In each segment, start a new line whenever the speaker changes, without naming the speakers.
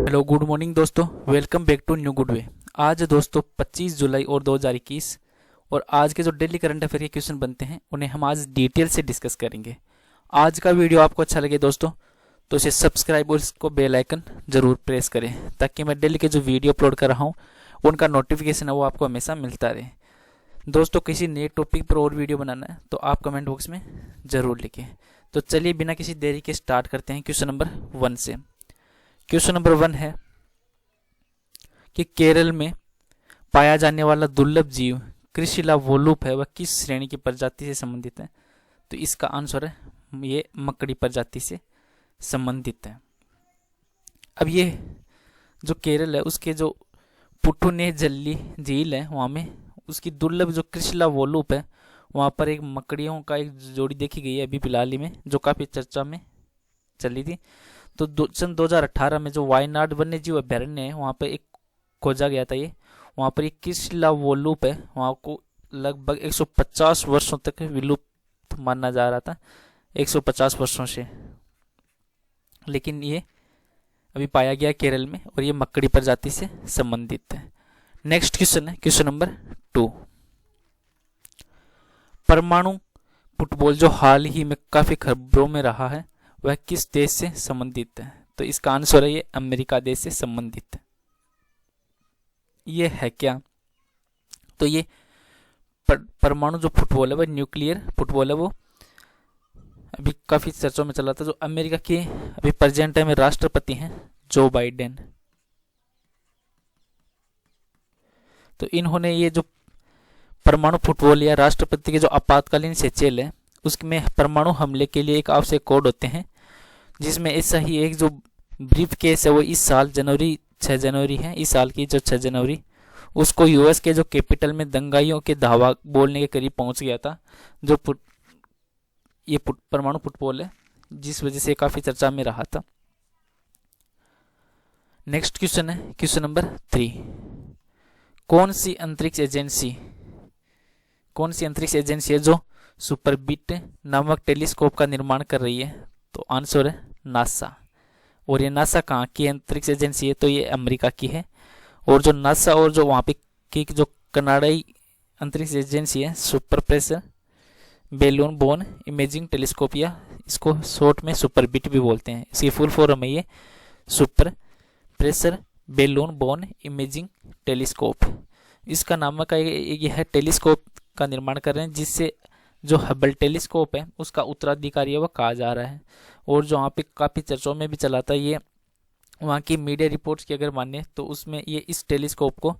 Hello good morning दोस्तों, welcome back to new good way. आज दोस्तों 25 जुलाई और 2021 और आज के जो डेली करंट अफेयर के क्वेश्चन बनते हैं उन्हें हम आज डिटेल से डिस्कस करेंगे। आज का वीडियो आपको अच्छा लगे दोस्तों तो इसे सब्सक्राइब और इसको बेल आइकन जरूर प्रेस करें ताकि मैं डेली के जो वीडियो अपलोड कर रहा हूँ उनका नोटिफिकेशन है वो आपको हमेशा मिलता रहे। दोस्तों किसी नए टॉपिक पर और वीडियो बनाना है तो आप कमेंट बॉक्स में ज़रूर लिखें। तो चलिए बिना किसी देरी के स्टार्ट करते हैं क्वेश्चन नंबर 1 से। क्वेश्चन नंबर 1 है कि केरल में पाया जाने वाला दुर्लभ जीव क्रिशिला वोलूप है वह किस श्रेणी की प्रजाति से संबंधित है? तो इसका आंसर है ये मकड़ी प्रजाति से संबंधित है। अब ये जो केरल है उसके जो पुटुने जल्ली झील है वहाँ में उसकी दुर्लभ जो क्रिशिला वोलूप है वहाँ पर एक मकड़ियों का एक जोड़ी देखी गई है अभी फिलहाल ही में, जो काफ़ी चर्चा में चली थी। तो सन 2018 में जो वायनाड वन्य जीव अभ्यारण्य है वहाँ पे एक खोजा गया था। ये वहाँ पर एक क्रिशिला वोलूप है, वहाँ को लगभग 150 वर्षों तक विलुप्त माना जा रहा था, 150 वर्षों से, लेकिन ये अभी पाया गया केरल में और ये मकड़ी प्रजाति से संबंधित है। नेक्स्ट क्वेश्चन है क्वेश्चन नंबर 2। परमाणु फुटबॉल जो हाल ही में काफी खबरों में रहा है वह किस देश से संबंधित है? तो इसका आंसर है ये अमेरिका देश से संबंधित है। ये है क्या? तो ये परमाणु जो फुटबॉल है वह न्यूक्लियर फुटबॉल है, वो अभी काफी चर्चों में चला था। जो अमेरिका के अभी प्रेजेंट टाइम में राष्ट्रपति हैं जो बाइडेन, तो इन्होंने ये जो परमाणु फुटबॉल या राष्ट्रपति के जो आपातकालीन सेचेल है उसमें परमाणु हमले के लिए एक आवश्यक कोड होते हैं, जिसमें ऐसा ही एक जो ब्रीफ केस है वो इस साल 6 जनवरी है, इस साल की जो 6 जनवरी उसको यूएस के जो कैपिटल में दंगाइयों के धावा बोलने के करीब पहुंच गया था। जो ये परमाणु फुटबॉल है जिस वजह से काफी चर्चा में रहा था। नेक्स्ट क्वेश्चन है क्वेश्चन नंबर 3। कौन सी अंतरिक्ष एजेंसी है जो सुपरबिट नामक टेलीस्कोप का निर्माण कर रही है? तो आंसर है नासा। और ये नासा कहाँ की अंतरिक्ष एजेंसी है? तो ये अमेरिका की है। और जो नासा और जो वहाँ पे की जो कनाडाई अंतरिक्ष एजेंसी है super pressure balloon borne imaging telescope, या इसको शॉर्ट में सुपरबिट भी बोलते हैं, इसकी फुल फॉर्म है ये super pressure balloon borne imaging telescope. इसका नाम का यह टेलीस्कोप का निर्माण कर रहे हैं जिससे जो हबल टेलीस्कोप है उसका उत्तराधिकारी है वह कहा जा रहा है। और जो वहाँ पे काफ़ी चर्चों में भी चला था, ये वहाँ की मीडिया रिपोर्ट्स की अगर माने तो उसमें ये इस टेलीस्कोप को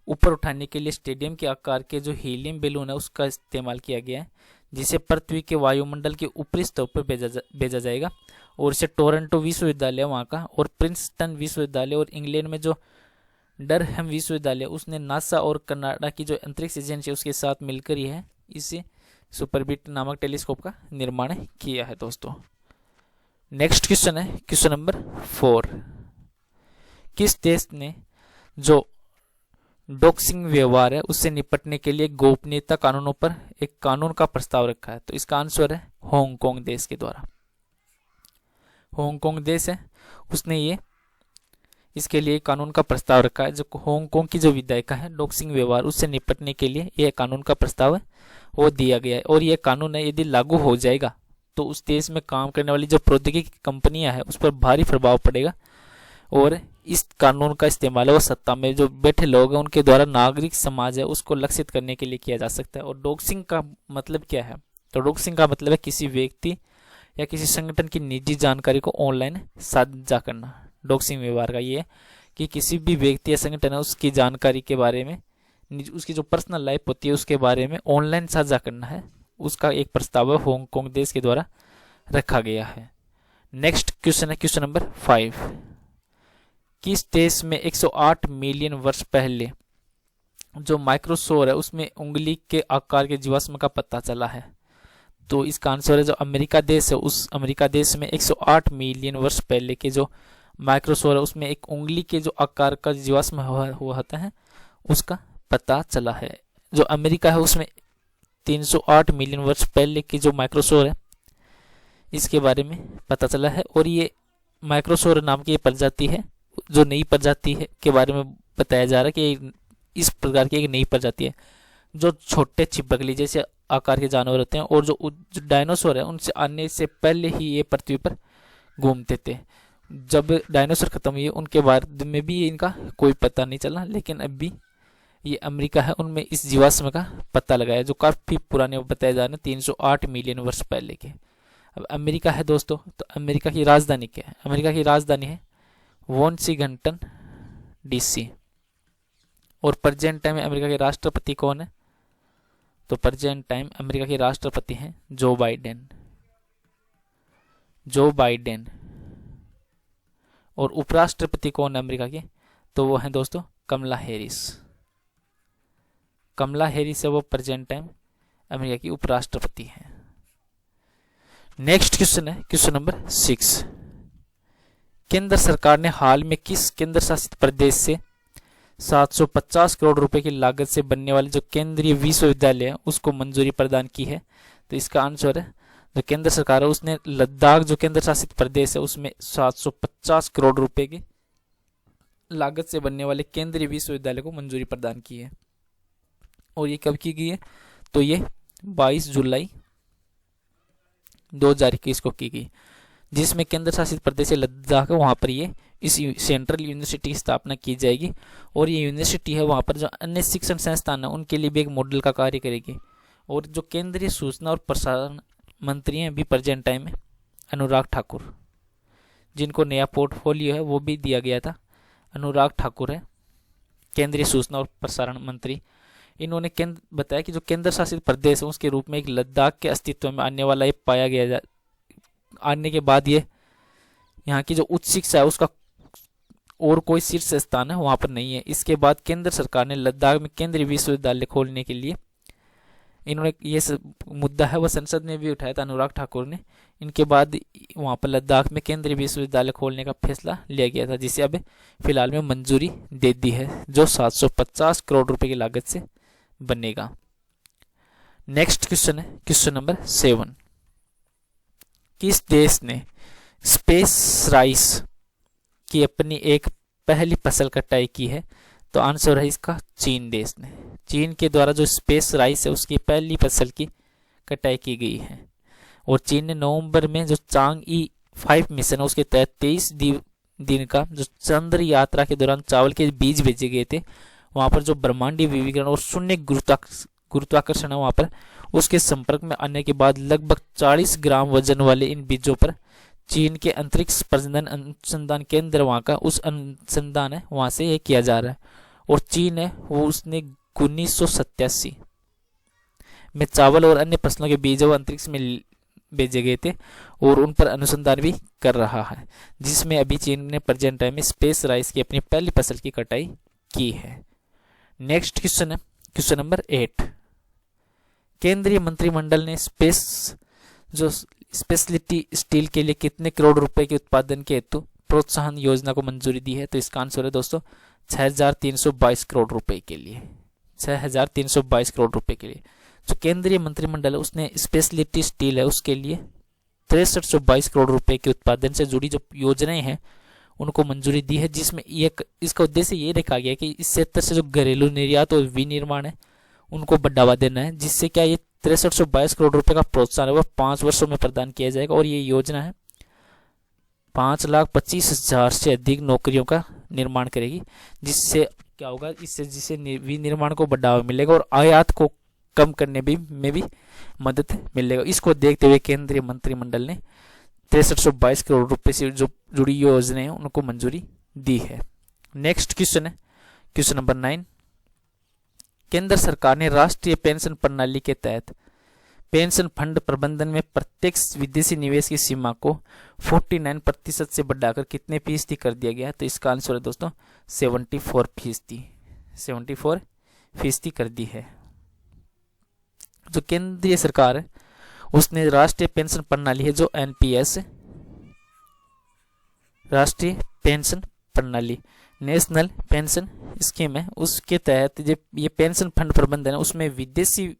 ऊपर उठाने के लिए स्टेडियम के आकार के जो हीलियम बैलून है उसका इस्तेमाल किया गया है, जिसे पृथ्वी के वायुमंडल के ऊपरी स्तर पर भेजा जाएगा। और इसे टोरंटो विश्वविद्यालय वहाँ का और प्रिंसटन विश्वविद्यालय और इंग्लैंड में जो डरहम विश्वविद्यालय उसने नासा और कनाडा की जो अंतरिक्ष एजेंसी उसके साथ मिलकर ही है इसे सुपरबिट नामक टेलीस्कोप का निर्माण किया है दोस्तों। नेक्स्ट क्वेश्चन है क्वेश्चन नंबर 4। किस देश ने जो डॉक्सिंग व्यवहार है उससे निपटने के लिए गोपनीयता कानूनों पर एक कानून का प्रस्ताव रखा है? तो इसका आंसर है हांगकांग देश के द्वारा। हांगकांग देश है उसने ये इसके लिए कानून का प्रस्ताव रखा है। जो हांगकांग की जो विधायिका है डॉक्सिंग व्यवहार उससे निपटने के लिए यह कानून का प्रस्ताव है वो दिया गया है। और यह कानून है यदि लागू हो जाएगा तो उस देश में काम करने वाली जो प्रौद्योगिकी कंपनियां हैं उस पर भारी प्रभाव पड़ेगा। और इस कानून का इस्तेमाल वो सत्ता में जो बैठे लोग हैं उनके द्वारा नागरिक समाज है उसको लक्षित करने के लिए किया जा सकता है। और डॉक्सिंग का मतलब क्या है? तो डॉक्सिंग का मतलब है किसी व्यक्ति या किसी संगठन की निजी जानकारी को ऑनलाइन साझा करना। डॉक्सिंग व्यवहार का ये है कि किसी भी व्यक्ति या संगठन है उसकी जानकारी के बारे में, उसकी जो पर्सनल लाइफ होती है उसके बारे में ऑनलाइन साझा करना है, उसका एक प्रस्ताव हांगकांग देश के द्वारा रखा गया है। नेक्स्ट क्वेश्चन है क्वेश्चन नंबर 5। किस देश में 108 मिलियन वर्ष पहले जो माइक्रोसौर है उसमें उंगली के आकार के जीवाश्म का पता चला है? तो इसका आंसर है जो अमेरिका देश है उस अमेरिका देश में 108 मिलियन वर्ष पहले के जो माइक्रोसौर है उसमें एक उंगली के जो आकार का जीवाश्म हुआ होता है उसका पता चला है। जो अमेरिका है उसमें 308 मिलियन वर्ष पहले की जो माइक्रोसौर है इसके बारे में पता चला है। और ये माइक्रोसौर नाम की प्रजाति है जो नई प्रजाति है के बारे में बताया जा रहा है कि इस प्रकार की एक नई प्रजाति है जो छोटे छिपकली जैसे आकार के जानवर होते हैं, और जो डायनासोर है उनसे आने से पहले ही ये पृथ्वी पर घूमते थे। जब डायनासोर खत्म हुए उनके बारे में भी इनका कोई पता नहीं चला, लेकिन अब भी ये अमेरिका है उनमें इस जीवाश्म का पता लगाया जो काफ़ी पुराने बताए जा रहे हैं, 308 मिलियन वर्ष पहले के। अब अमेरिका है दोस्तों, तो अमेरिका की राजधानी क्या है? अमेरिका की राजधानी है वॉशिंगटन DC। और प्रेजेंट टाइम में अमेरिका के राष्ट्रपति कौन है? तो प्रेजेंट टाइम अमेरिका के राष्ट्रपति हैं जो बाइडेन। और उपराष्ट्रपति कौन है अमेरिका के? तो वो हैं दोस्तों कमला हैरिस। कमला हैरिस है वो प्रेजेंट टाइम अमेरिका की उपराष्ट्रपति हैं। नेक्स्ट क्वेश्चन है क्वेश्चन नंबर 6। केंद्र सरकार ने हाल में किस केंद्र शासित प्रदेश से 750 करोड़ रुपए की लागत से बनने वाले जो केंद्रीय विश्वविद्यालय है उसको मंजूरी प्रदान की है? तो इसका आंसर है जो केंद्र सरकार है उसने लद्दाख जो केंद्र शासित प्रदेश है उसमें 750 करोड़ रुपए की लागत से बनने वाले केंद्रीय विश्वविद्यालय को मंजूरी प्रदान की है। और ये कब की गई है? तो ये 22 जुलाई 2021 को की गई, जिसमें केंद्र शासित प्रदेश लद्दाख है वहाँ पर ये इस सेंट्रल यूनिवर्सिटी की स्थापना की जाएगी। और ये यूनिवर्सिटी है वहाँ पर जो अन्य शिक्षण संस्थान है उनके लिए भी एक मॉडल का कार्य करेगी। और जो केंद्रीय सूचना और प्रसारण मंत्री हैं अभी प्रेजेंट टाइम में अनुराग ठाकुर, जिनको नया पोर्टफोलियो है वो भी दिया गया था। अनुराग ठाकुर है केंद्रीय सूचना और प्रसारण मंत्री। इन्होंने बताया कि जो केंद्र शासित प्रदेश है उसके रूप में एक लद्दाख के अस्तित्व में आने वाला ये पाया गया। आने के बाद ये यहाँ की जो उच्च शिक्षा है उसका और कोई शीर्ष स्थान है वहाँ पर नहीं है। इसके बाद केंद्र सरकार ने लद्दाख में केंद्रीय विश्वविद्यालय खोलने के लिए इन्होंने ये मुद्दा है वह संसद में भी उठाया था अनुराग ठाकुर ने। इनके बाद वहाँ पर लद्दाख में केंद्रीय विश्वविद्यालय खोलने का फैसला लिया गया था, जिसे अब फिलहाल में मंजूरी दे दी है, जो 750 करोड़ रुपए की लागत से बनेगा। नेक्स्ट क्वेश्चन है क्वेश्चन नंबर 7। किस देश ने स्पेस राइस की अपनी एक पहली फसल कटाई की है? तो आंसर है इसका चीन देश ने। चीन के द्वारा जो स्पेस राइस है उसकी पहली फसल की कटाई की गई है। और चीन ने नवंबर में जो चांग-ई 5 मिशन है उसके तहत 23 दिन का जो चंद्र यात्रा के दौरान चावल के बीज भेजे गए थे, वहां पर जो ब्रह्मांडीय विकिरण और शून्य गुरुत्वाकर्षण है वहां पर उसके संपर्क में आने के बाद लगभग 40 ग्राम वजन वाले इन बीजों पर चीन के अंतरिक्ष प्रजनन अनुसंधान केंद्र वहां का उस अनुसंधान है वहां से ये किया जा रहा है। और चीन है वो उसने 1987 में चावल और अन्य फसलों के बीज अंतरिक्ष में भेजे गए थे और उन पर अनुसंधान भी कर रहा है, जिसमें अभी चीन ने प्रेजेंट टाइम में स्पेस राइस की अपनी पहली फसल की कटाई की है। नेक्स्ट क्वेश्चन है क्वेश्चन नंबर 8। केंद्रीय मंत्रिमंडल ने स्पेशलिटी स्टील के लिए कितने करोड़ रुपए के उत्पादन के हेतु प्रोत्साहन योजना को मंजूरी दी है? तो इसका आंसर है दोस्तों 6322 करोड़ रुपए के लिए। 6322 करोड़ रुपए के लिए जो केंद्रीय मंत्रिमंडल है उसने स्पेशलिटी स्टील है उसके लिए 6322 करोड़ रुपए के उत्पादन से जुड़ी जो योजनाएं हैं उनको मंजूरी दी है, जिसमें इसका उद्देश्य ये रखा गया कि इस क्षेत्र से जो घरेलू निर्यात और विनिर्माण है उनको बढ़ावा देना है, जिससे क्या ये 6322 करोड़ रुपए का प्रोत्साहन है वह 5 वर्षों में प्रदान किया जाएगा। और ये योजना है 5,25,000 से अधिक नौकरियों का निर्माण करेगी, जिससे क्या होगा जिससे विनिर्माण को बढ़ावा मिलेगा और आयात को कम करने में भी मदद मिलेगा। इसको देखते हुए केंद्रीय मंत्रिमंडल ने 6322 करोड़ रुपए से जो जुड़ी योजनाएं हैं उनको मंजूरी दी है। नेक्स्ट क्वेश्चन है क्वेश्चन नंबर 9। केंद्र सरकार ने राष्ट्रीय पेंशन प्रणाली के तहत पेंशन फंड प्रबंधन में प्रत्यक्ष विदेशी निवेश की सीमा को 49% से बढ़ाकर कितने फीसदी कर दिया गया है? तो इसका आंसर है दोस्तों 74% कर दी है। जो केंद्रीय सरकार है उसने राष्ट्रीय पेंशन प्रणाली है जो एनपीएस राष्ट्रीय पेंशन प्रणाली नेशनल पेंशन स्कीम है उसके तहत ये पेंशन फंड प्रबंधन है उसमें विदेशी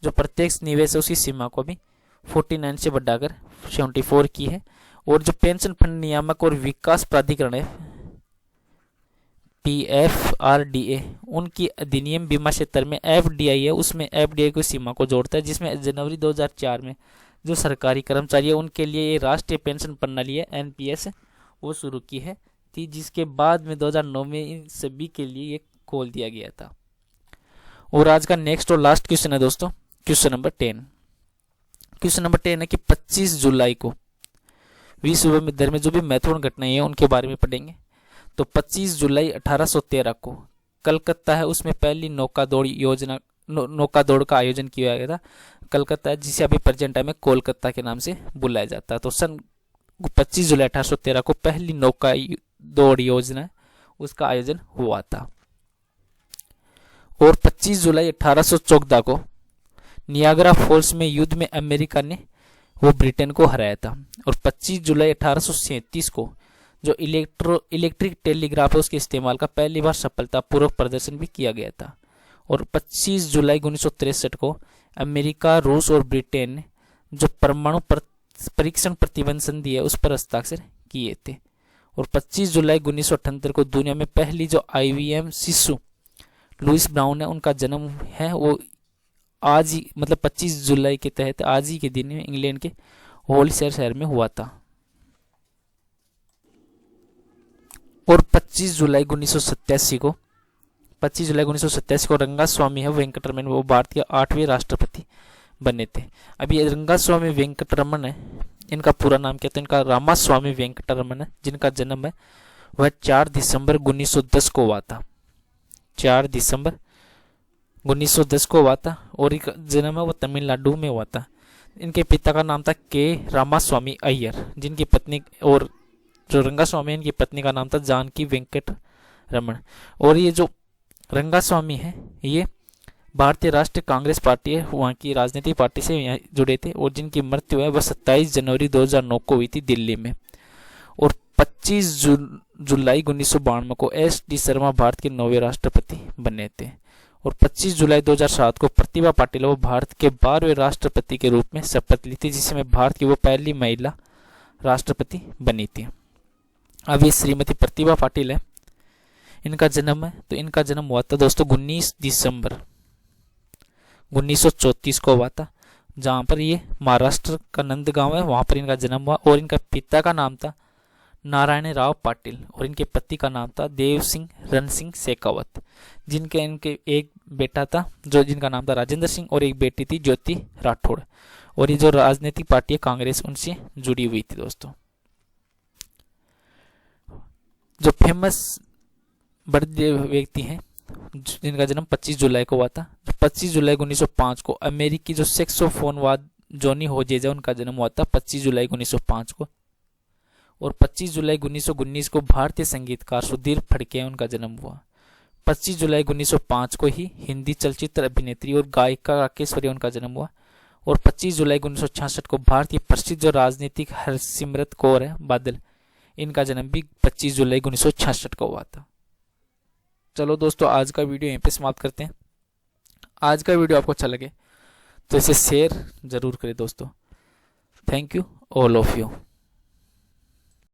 जो प्रत्यक्ष निवेश है उसकी सीमा को भी 49 से बढ़ाकर 74 की है। और जो पेंशन फंड नियामक और विकास प्राधिकरण है PFRDA उनकी अधिनियम बीमा क्षेत्र में FDI है, उसमें FDI की सीमा को जोड़ता है, जिसमें जनवरी 2004 में जो सरकारी कर्मचारी है उनके लिए ये राष्ट्रीय पेंशन प्रणाली है NPS वो शुरू की है थी, जिसके बाद में 2009 में इन सभी के लिए ये खोल दिया गया था। और आज का नेक्स्ट और लास्ट क्वेश्चन है दोस्तों, क्वेश्चन नंबर 10। क्वेश्चन नंबर 10 है कि 25 जुलाई को विश्व में दर में जो भी महत्वपूर्ण घटनाएं हैं उनके बारे में पढ़ेंगे। तो 25 जुलाई 1813 को कलकत्ता है उसमें पहली नौका दौड़ का आयोजन किया गया था। कलकत्ता है जिसे अभी प्रेजेंट टाइम में कोलकाता के नाम से बुलाया जाता है। तो सन 25 जुलाई 1813 को पहली नौका दौड़ योजना उसका आयोजन हुआ था। और 25 जुलाई 1814 को नियाग्रा फॉल्स में युद्ध में अमेरिका ने वो ब्रिटेन को हराया था। और 25 जुलाई 1837 को जो इलेक्ट्रिक टेलीग्राफ है उसके इस्तेमाल का पहली बार सफलतापूर्वक प्रदर्शन भी किया गया था। और 25 जुलाई 1963 को अमेरिका, रूस और ब्रिटेन ने जो परमाणु परीक्षण प्रतिबंध संधि है उस पर हस्ताक्षर किए थे। और 25 जुलाई 1978 को दुनिया में पहली जो IVM शिशु लुइस ब्राउन है उनका जन्म है वो आज ही मतलब 25 जुलाई के तहत आज ही के दिन में इंग्लैंड के होलिशर शहर में हुआ था। और 25 जुलाई 1987 को रंगास्वामी है वेंकटरमन वो भारत के 8वें राष्ट्रपति बने थे। अभी ये रंगास्वामी वेंकटरमन है, इनका पूरा नाम क्या था, इनका रामास्वामी वेंकटरमन है, जिनका जन्म है वह 4 दिसंबर 1910 को हुआ था। 4 दिसंबर 1910 को हुआ था और इनका जन्म है वो तमिलनाडु में हुआ था। इनके पिता का नाम था के रामास्वामी अय्यर, जिनकी पत्नी और जो रंगास्वामी इनकी पत्नी का नाम था जानकी वेंकट रमन। और ये जो रंगास्वामी है ये भारतीय राष्ट्रीय कांग्रेस पार्टी है वहाँ की राजनीतिक पार्टी से यहाँ जुड़े थे। और जिनकी मृत्यु है वह 27 जनवरी 2009 को हुई थी दिल्ली में। और 25 जुलाई 1992 को SD शर्मा भारत के 9वें राष्ट्रपति बने थे। और 25 जुलाई 2007 को प्रतिभा पाटिल वो भारत के 12वें राष्ट्रपति के रूप में शपथ ली थी, जिसमें भारत की वो पहली महिला राष्ट्रपति बनी थी। अब ये श्रीमती प्रतिभा पाटिल है, इनका जन्म है तो इनका जन्म हुआ था दोस्तों 19 दिसंबर 1934 को हुआ था, जहाँ पर ये महाराष्ट्र का नंदगांव है वहाँ पर इनका जन्म हुआ। और इनका पिता का नाम था नारायण राव पाटिल और इनके पति का नाम था देव सिंह रण सिंह शेखावत, इनके एक बेटा था जिनका नाम था राजेंद्र सिंह और एक बेटी थी ज्योति राठौड़। और ये जो राजनीतिक पार्टी है कांग्रेस उनसे जुड़ी हुई थी दोस्तों। जो फेमस बड़े व्यक्ति हैं जिनका जन्म 25 जुलाई को हुआ था, 25 जुलाई 1905 को अमेरिकी जो सेक्सोफोनवाद जॉनी होजेजा उनका जन्म हुआ था 25 जुलाई 1905 को। और 25 जुलाई 1919 को भारतीय संगीतकार सुधीर फड़के उनका जन्म हुआ। 25 जुलाई 1905 को ही हिंदी चलचित्र अभिनेत्री और गायिका राकेश्वरी उनका जन्म हुआ। और 25 जुलाई 1966 को भारतीय प्रसिद्ध जो राजनीतिक हरसिमरत कौर है बादल, इनका जन्म भी 25 जुलाई 1966 को हुआ था। चलो दोस्तों आज का वीडियो यहीं पे समाप्त करते हैं। आज का वीडियो आपको अच्छा लगे तो इसे शेयर जरूर करें दोस्तों। Thank you all of you.